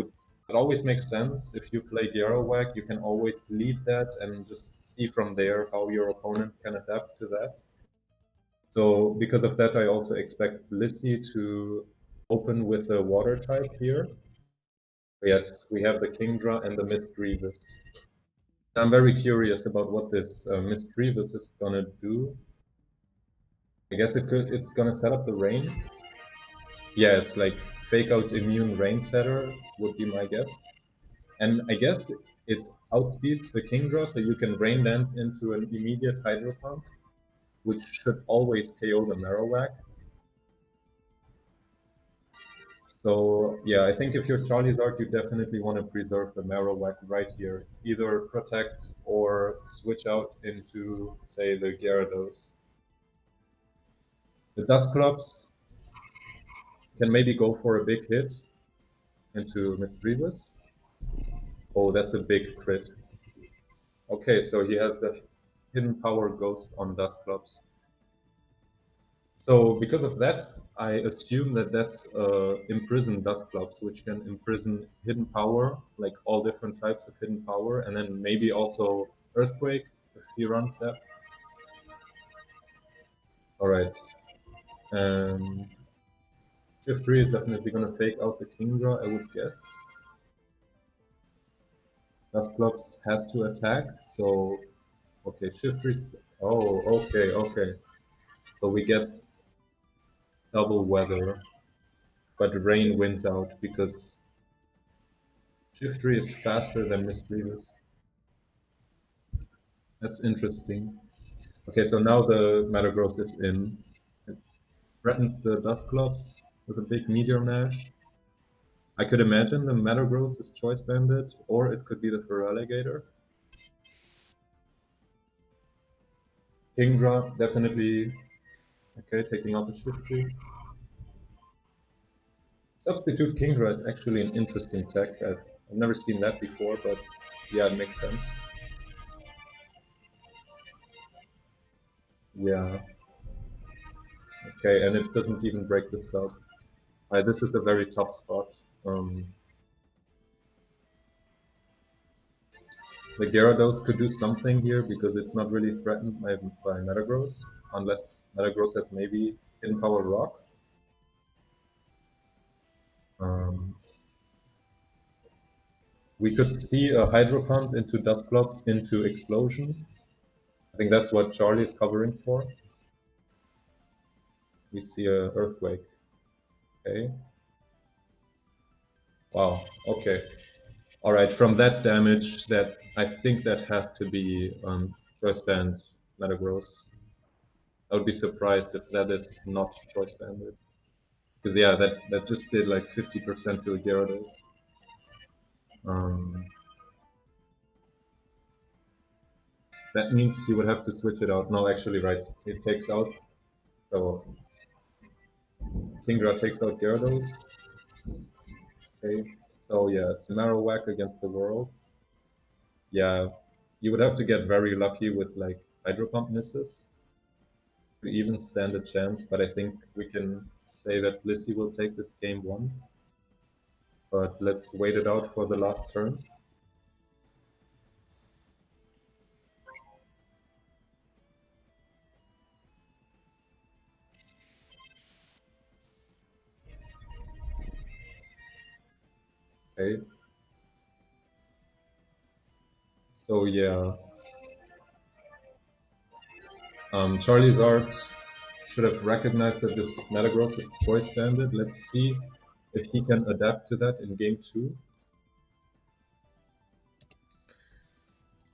always makes sense. If you play Garrowak, you can always lead that and just see from there how your opponent can adapt to that. So because of that, I also expect Blissey to open with a water type here. Yes, we have the Kingdra and the Misdreavus. I'm very curious about what this Misdreavus is gonna do. I guess it's gonna set up the rain. Yeah, it's like fake out immune rain setter would be my guess. And I guess it outspeeds the Kingdra, so you can rain dance into an immediate Hydro Pump, which should always KO the Marowak. So yeah, I think if you're Charizard, you definitely want to preserve the Marowak right here. Either protect or switch out into, say, the Gyarados. The Dusclops can maybe go for a big hit into Misdreavus. Oh, that's a big crit. Okay, so he has the Hidden Power Ghost on Dusclops. So because of that, I assume that that's Imprison Dusclops, which can imprison Hidden Power, like all different types of Hidden Power, and then maybe also Earthquake, if he runs that. Alright. Shift 3 is definitely going to fake out the Kingdra, I would guess. Dusclops has to attack, so... Okay, Shift 3... Oh, okay. So we get double weather, but rain wins out because Shift 3 is faster than Misdreavus. That's interesting. Okay, so now the Metagross is in. It threatens the Dusclops with a big Meteor Mash. I could imagine the Metagross is Choice Bandit, or it could be the Feraligatr. Kingdra, definitely. Okay, taking out the Shift 3. Substitute Kingdra is actually an interesting tech. I've never seen that before, but yeah, it makes sense. Yeah. Okay, and it doesn't even break the sub. This is a very tough spot. The Gyarados could do something here because it's not really threatened by Metagross, unless Metagross has maybe Hidden Power Rock. We could see a Hydro Pump into Dustclops into Explosion. I think that's what Charlie is covering for. We see a Earthquake. Okay. Wow, okay. Alright, from that damage, that I think that has to be choice band Metagross. I would be surprised if that is not choice banded. Because yeah, that just did like 50% to a Gyarados. That means you would have to switch it out. No, actually, right. It takes out. So Kingdra takes out Gyarados. Okay. So yeah, it's Marowak against the world. Yeah, you would have to get very lucky with like Hydro Pump misses to even stand a chance. But I think we can say that Blissey will take this game 1. But let's wait it out for the last turn. Okay. So yeah, Charlie's art should have recognized that this Metagross is choice banded. Let's see if he can adapt to that in game 2.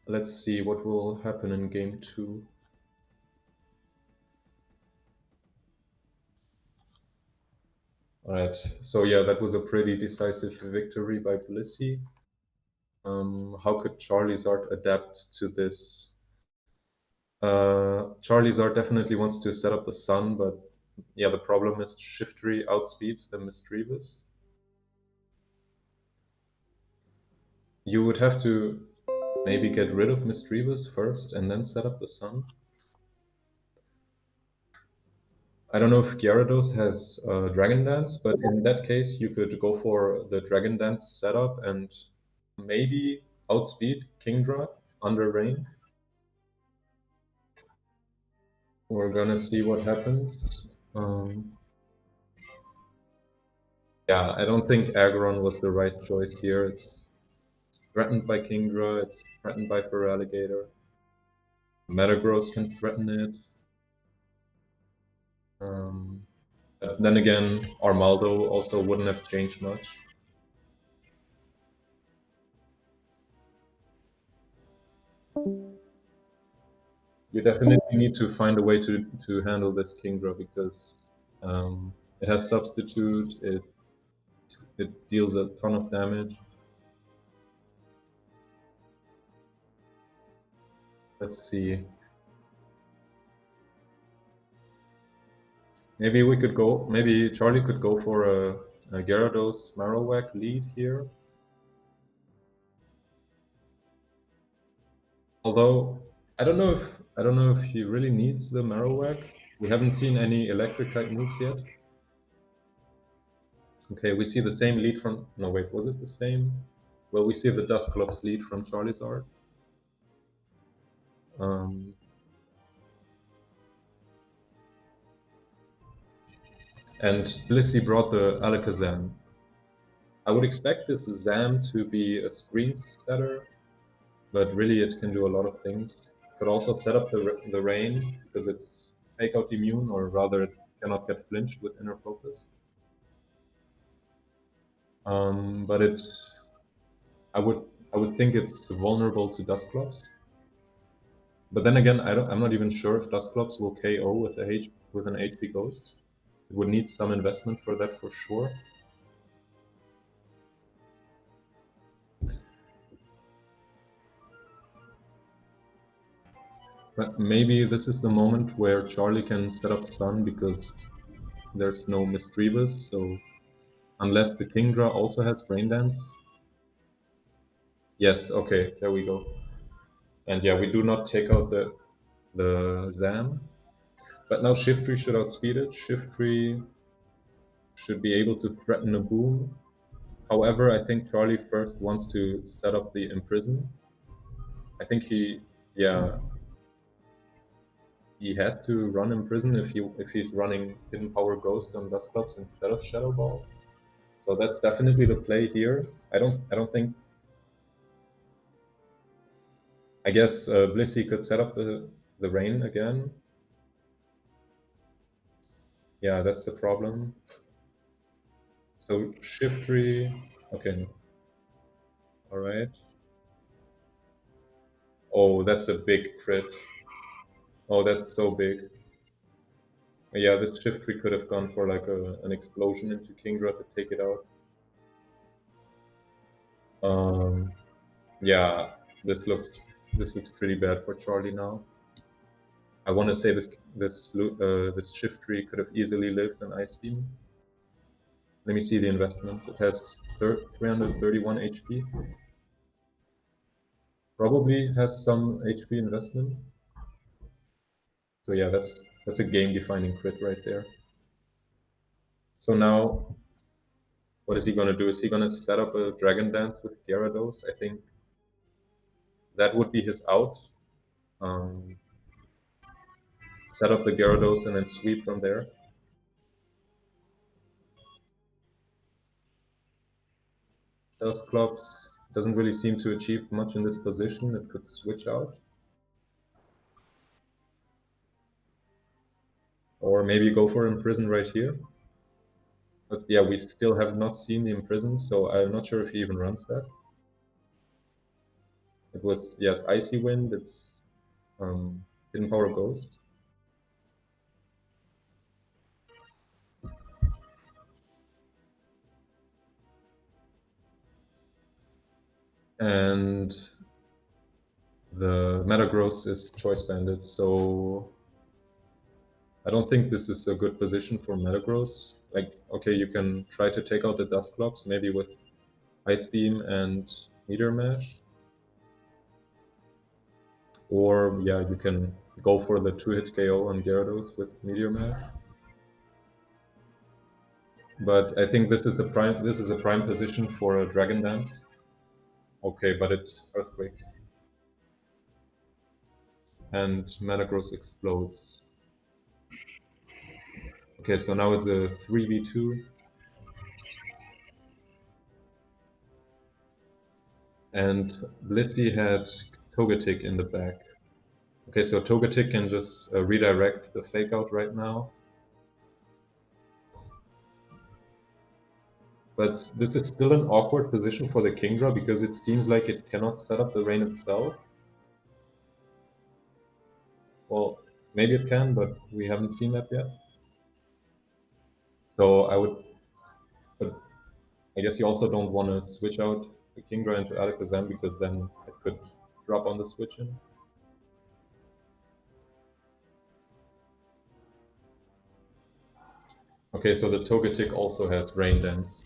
Let's see what will happen in game 2. Alright, so yeah, that was a pretty decisive victory by Blissey. How could Charizard adapt to this? Charizard definitely wants to set up the Sun, but yeah, the problem is Shiftry outspeeds the Misdreavus. You would have to maybe get rid of Misdreavus first and then set up the Sun. I don't know if Gyarados has Dragon Dance, but in that case you could go for the Dragon Dance setup and maybe outspeed Kingdra under rain. We're gonna see what happens. Yeah, I don't think Aggron was the right choice here. It's threatened by Kingdra, it's threatened by Feraligatr. Metagross can threaten it. Then again, Armaldo also wouldn't have changed much. You definitely need to find a way to handle this Kingdra because it has Substitute, it deals a ton of damage. Let's see. Maybe Charlie could go for a Gyarados Marowak lead here. Although I don't know if he really needs the Marowak. We haven't seen any electric type moves yet. Okay, we see the same lead from no wait, was it the same? Well, we see the Dusclops lead from Charlie's art. And Blissey brought the Alakazam. I would expect this Zam to be a screen setter, but really it can do a lot of things. It could also set up the rain because it's fake out immune, or rather it cannot get flinched with inner focus. But I would think it's vulnerable to Dusclops. But then again, I'm not even sure if Dusclops will KO with an HP Ghost. It would need some investment for that for sure. But maybe this is the moment where Charlie can set up Sun because there's no Misdreavus, so unless the Kingdra also has Brain Dance. Yes, okay, there we go. And yeah, we do not take out the Zam. But now Shiftry should outspeed it. Shiftry should be able to threaten a Boom. However, I think Charlie first wants to set up the Imprison. I think he has to run Imprison if he's running Hidden Power Ghost on Dusclops instead of Shadow Ball. So that's definitely the play here. I don't think I guess Blissey could set up the rain again. Yeah, that's the problem. So shift 3, okay. All right. Oh, that's a big crit. Oh, that's so big. Yeah, this shift 3 could have gone for like an explosion into Kingdra to take it out. Yeah, this looks pretty bad for Charlie now. I want to say this shift 3 could have easily lived an Ice Beam. Let me see the investment. It has 331 HP. Probably has some HP investment. So yeah, that's a game-defining crit right there. So now, what is he gonna do? Is he gonna set up a Dragon Dance with Gyarados? I think that would be his out. Set up the Gyarados and then sweep from there. Dusclops doesn't really seem to achieve much in this position. It could switch out. Or maybe go for Imprison right here. But yeah, we still have not seen the Imprison, so I'm not sure if he even runs that. It was, yeah, it's Icy Wind, it's Hidden Power Ghost. And the Metagross is Choice Banded, so I don't think this is a good position for Metagross. Like, okay, you can try to take out the Dusclops, maybe with Ice Beam and Meteor Mash. Or, yeah, you can go for the 2-hit KO on Gyarados with Meteor Mash. But I think this is a prime position for a Dragon Dance. Okay, but it Earthquakes. And Metagross explodes. Okay, so now it's a 3v2. And Blissey had Togetic in the back. Okay, so Togetic can just redirect the Fake Out right now. But this is still an awkward position for the Kingdra because it seems like it cannot set up the rain itself. Well, maybe it can, but we haven't seen that yet. So but I guess you also don't want to switch out the Kingdra into Alakazam because then it could drop on the switch in. Okay, so the Togetic also has Rain Dance.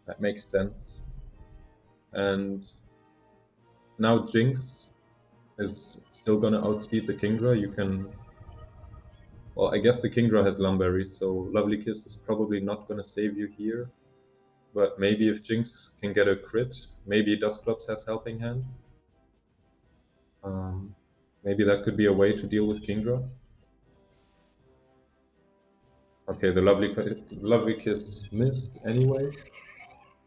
That makes sense. And now Jinx is still gonna outspeed the Kingdra. You can... Well, I guess the Kingdra has Lumberry, so Lovely Kiss is probably not gonna save you here. But maybe if Jinx can get a crit, maybe Dusclops has Helping Hand. Maybe that could be a way to deal with Kingdra. Okay, the Lovely Kiss missed anyways,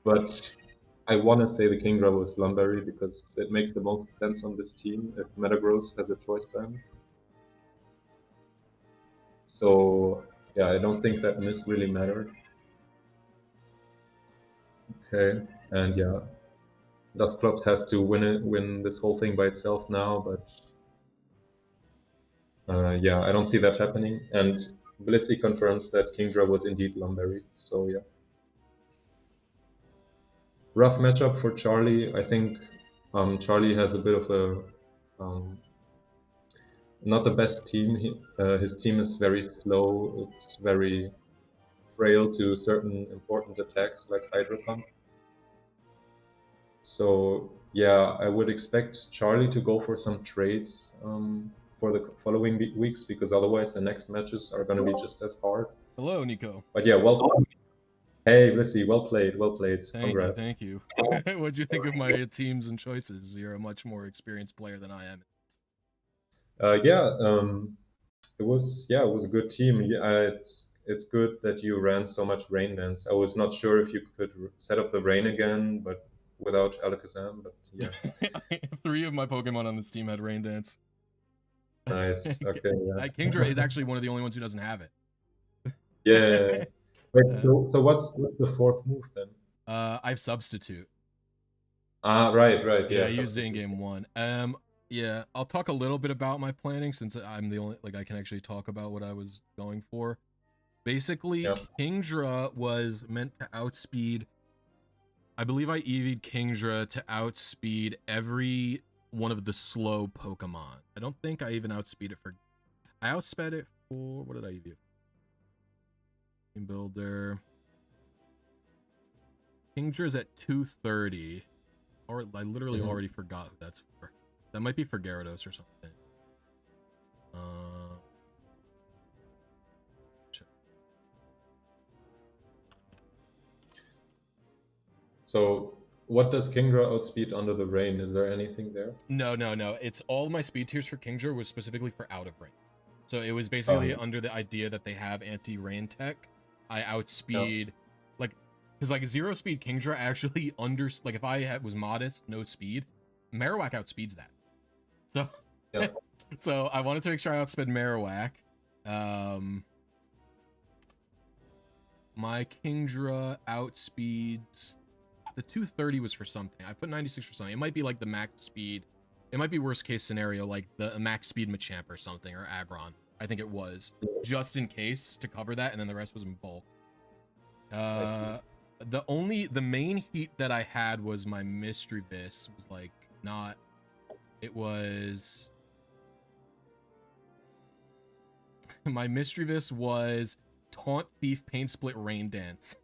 but I want to say the Kingdra was Lumberry because it makes the most sense on this team if Metagross has a choice band. So yeah, I don't think that miss really mattered. Okay, and yeah, Dusclops has to win this whole thing by itself now, but yeah, I don't see that happening. And Blissey confirms that Kingdra was indeed Lumberry, so yeah. Rough matchup for Charlie. I think Charlie has a bit of a not the best team. His team is very slow. It's very frail to certain important attacks like Hydro Pump. So yeah, I would expect Charlie to go for some trades for the following weeks because otherwise the next matches are going to be just as hard. Hello, Nico. But yeah, well. Hey, Blissey, well played, well played. Congrats. Thank you. What'd you think of my teams and choices? You're a much more experienced player than I am. It was a good team. Yeah, it's good that you ran so much Rain Dance. I was not sure if you could set up the rain again, but without Alakazam, but yeah. 3 of my Pokemon on this team had Rain Dance. Nice. Okay. Yeah. Kingdra is actually one of the only ones who doesn't have it. Yeah. Wait, so what's the 4th move then? I have Substitute. Right. Yeah, I used it in game 1. Yeah, I'll talk a little bit about my planning since I'm the only I can actually talk about what I was going for. Basically, Kingdra was meant to outspeed. I believe I EV'd Kingdra to outspeed every one of the slow Pokemon. I don't think I even outspeed it for. I outsped it for. What did I EV? Team Builder. Kingdra's at 230. Or I literally already forgot who that's for. That might be for Gyarados or something. So what does Kingdra outspeed under the rain? Is there anything there? No. It's all my speed tiers for Kingdra was specifically for out of rain. So it was basically under the idea that they have anti-rain tech. I outspeed because like 0 speed Kingdra actually if I was modest, no speed, Marowak outspeeds that. So so I wanted to make sure I outsped Marowak. My Kingdra outspeeds the 230 was for something. I put 96 for something. It might be like the max speed. It might be worst case scenario like the max speed Machamp or something, or Aggron. I think it was just in case to cover that, and then the rest was in bulk. The main heat that I had was my Misdreavus. Was like not. It was my Misdreavus was Taunt, Thief, Pain Split, Rain Dance.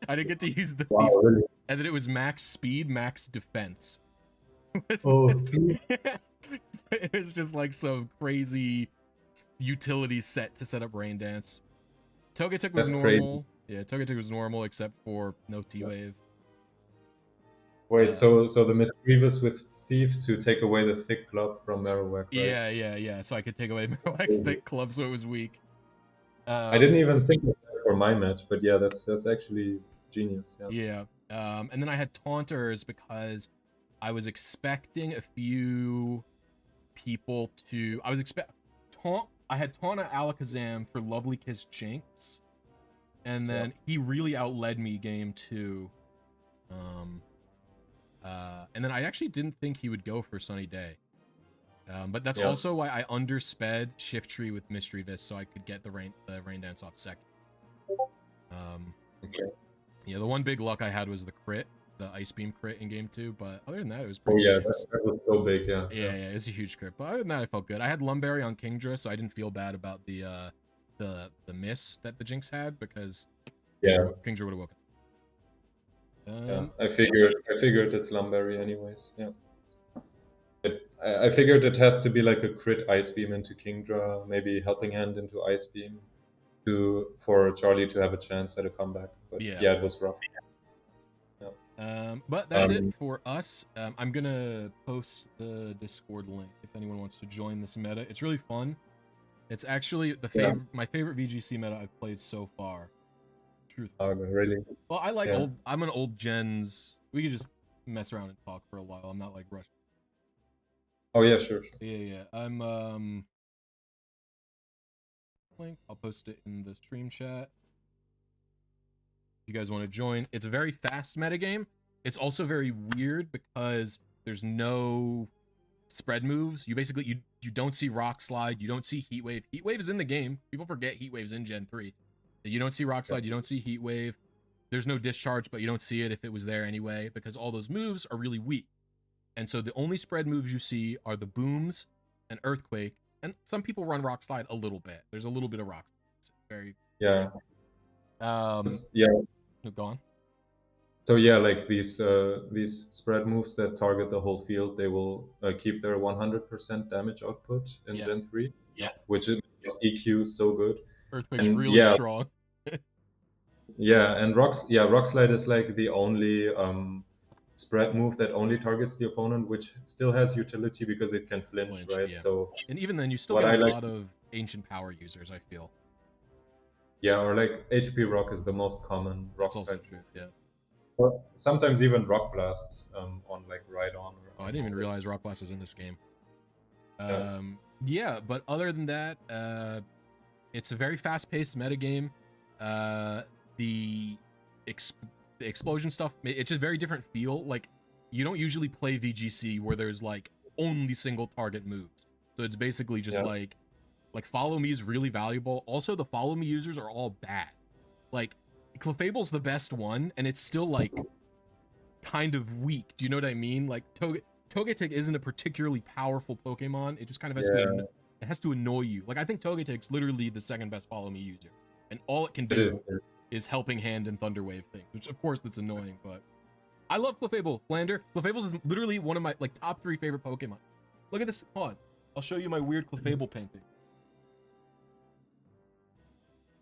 I didn't get to use the Thief, really? And then it was max speed, max defense. It was just like some crazy utility set to set up Rain Dance. Togetic was normal. Crazy. Yeah, Togetic was normal except for no T-Wave. Wait, so the Misdreavus with Thief to take away the thick club from Marowak, right? Yeah. So I could take away Marowak's thick club so it was weak. I didn't even think of that for my match, but yeah, that's actually genius. Yeah. And then I had Taunters because I was expecting a few people to. I had Taunt Alakazam for Lovely Kiss Jinx, and then he really outled me game 2. And then I actually didn't think he would go for Sunny Day. But that's also why I undersped Shift Tree with Misdreavus so I could get the rain dance off second. Yeah, the one big luck I had was the crit, the Ice Beam crit in game 2, but other than that, it was pretty good. That was so big, yeah, it's a huge crit. But other than that, I felt good. I had Lumberry on Kingdra, so I didn't feel bad about the miss that the Jinx had because Kingdra would have woken. I figured it's Lumberry anyways. Yeah. I figured it has to be like a crit Ice Beam into Kingdra, maybe Helping Hand into Ice Beam, for Charlie to have a chance at a comeback. But yeah it was rough. But that's it for us. I'm gonna post the Discord link if anyone wants to join this meta. It's really fun. It's actually my favorite VGC meta I've played so far. Really? Well, I like I'm an old gens. We could just mess around and talk for a while. I'm not like rushing. Oh yeah, sure. Yeah. I'm link. I'll post it in the stream chat. If you guys want to join, it's a very fast metagame. It's also very weird because there's no spread moves. You basically you don't see Rock Slide. You don't see Heat Wave. Heat Wave is in the game. People forget Heat Wave's in Gen 3. You don't see Rock Slide, you don't see Heat Wave. There's no Discharge, but you don't see it if it was there anyway, because all those moves are really weak. And so the only spread moves you see are the Booms and Earthquake, and some people run Rock Slide a little bit. There's a little bit of Rock Slide. Go on. So yeah, like these spread moves that target the whole field, they will keep their 100% damage output in Gen 3, which is EQ so good. Earthquake's really strong. And Rock Slide is like the only spread move that only targets the opponent, which still has utility because it can flinch, right? Yeah. So and even then, you still get a lot of ancient power users, I feel. Yeah, or like HP Rock is the most common Rock That's also Slide. true. Yeah. Or sometimes even Rock Blast on like right on. Oh, I didn't even realize Rock Blast was in this game. Yeah. Yeah, but other than that, it's a very fast-paced metagame. The explosion stuff, it's a very different feel. Like, you don't usually play VGC where there's like only single target moves. So it's basically just like follow me is really valuable. Also, the follow me users are all bad. Like, Clefable's the best one, and it's still like kind of weak. Do you know what I mean? Like, Togetic isn't a particularly powerful Pokemon. It just kind of has to annoy you. Like, I think Togetic's literally the second best follow me user, and all it can do is Helping Hand and Thunder Wave things, which of course that's annoying. But I love Clefable. Flander, Clefable's is literally one of my like top 3 favorite Pokemon. Look at this. Hold on, I'll show you my weird Clefable painting.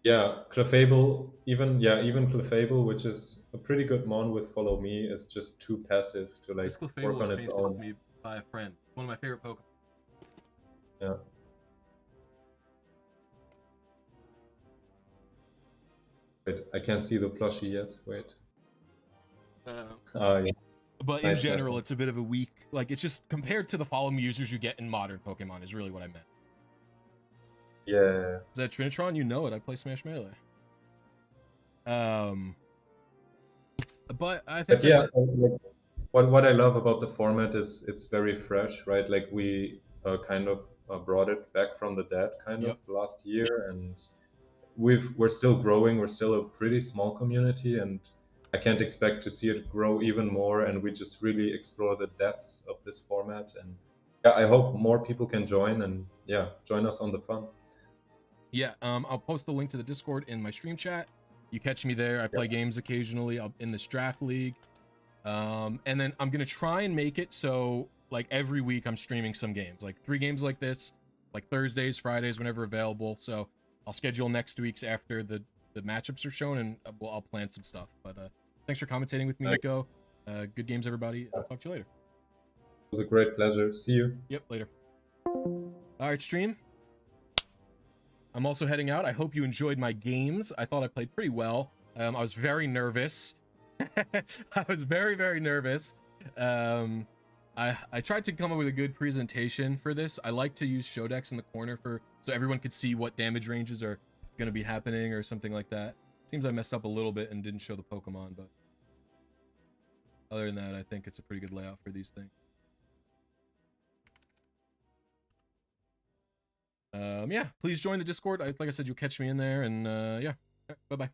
Yeah, Clefable, even Clefable, which is a pretty good mon with Follow Me, is just too passive to like This Clefable work on was its painted own. to me by a friend. One of my favorite Pokemon. Yeah. Wait, I can't see the plushie yet. Wait. Yeah. But in general, it's a bit of a weak, like, it's just compared to the follow me users you get in modern Pokemon is really what I meant. Yeah. Is that Trinitron? You know it. I play Smash Melee. But I think that's it. What I love about the format is it's very fresh, right? Like we kind of brought it back from the dead kind of last year, and we're still growing. We're still a pretty small community, and I can't expect to see it grow even more. And we just really explore the depths of this format, and yeah, I hope more people can join and join us on the fun. Yeah, I'll post the link to the Discord in my stream chat. You catch me there. I play games occasionally. I'm in this draft league. And then I'm gonna try and make it so like every week I'm streaming some games, like 3 games like this, like Thursdays, Fridays, whenever available. So I'll schedule next week's after the matchups are shown, and I'll plan some stuff. But thanks for commentating with me, Nico. Good games, everybody. I'll talk to you later. It was a great pleasure. See you. Yep, later. All right, stream. I'm also heading out. I hope you enjoyed my games. I thought I played pretty well. I was very nervous. I was very, very nervous. I tried to come up with a good presentation for this. I like to use show decks in the corner so everyone could see what damage ranges are going to be happening or something like that. Seems I messed up a little bit and didn't show the Pokemon, but other than that, I think it's a pretty good layout for these things. Yeah, please join the Discord. Like I said, you'll catch me in there, and yeah, bye-bye.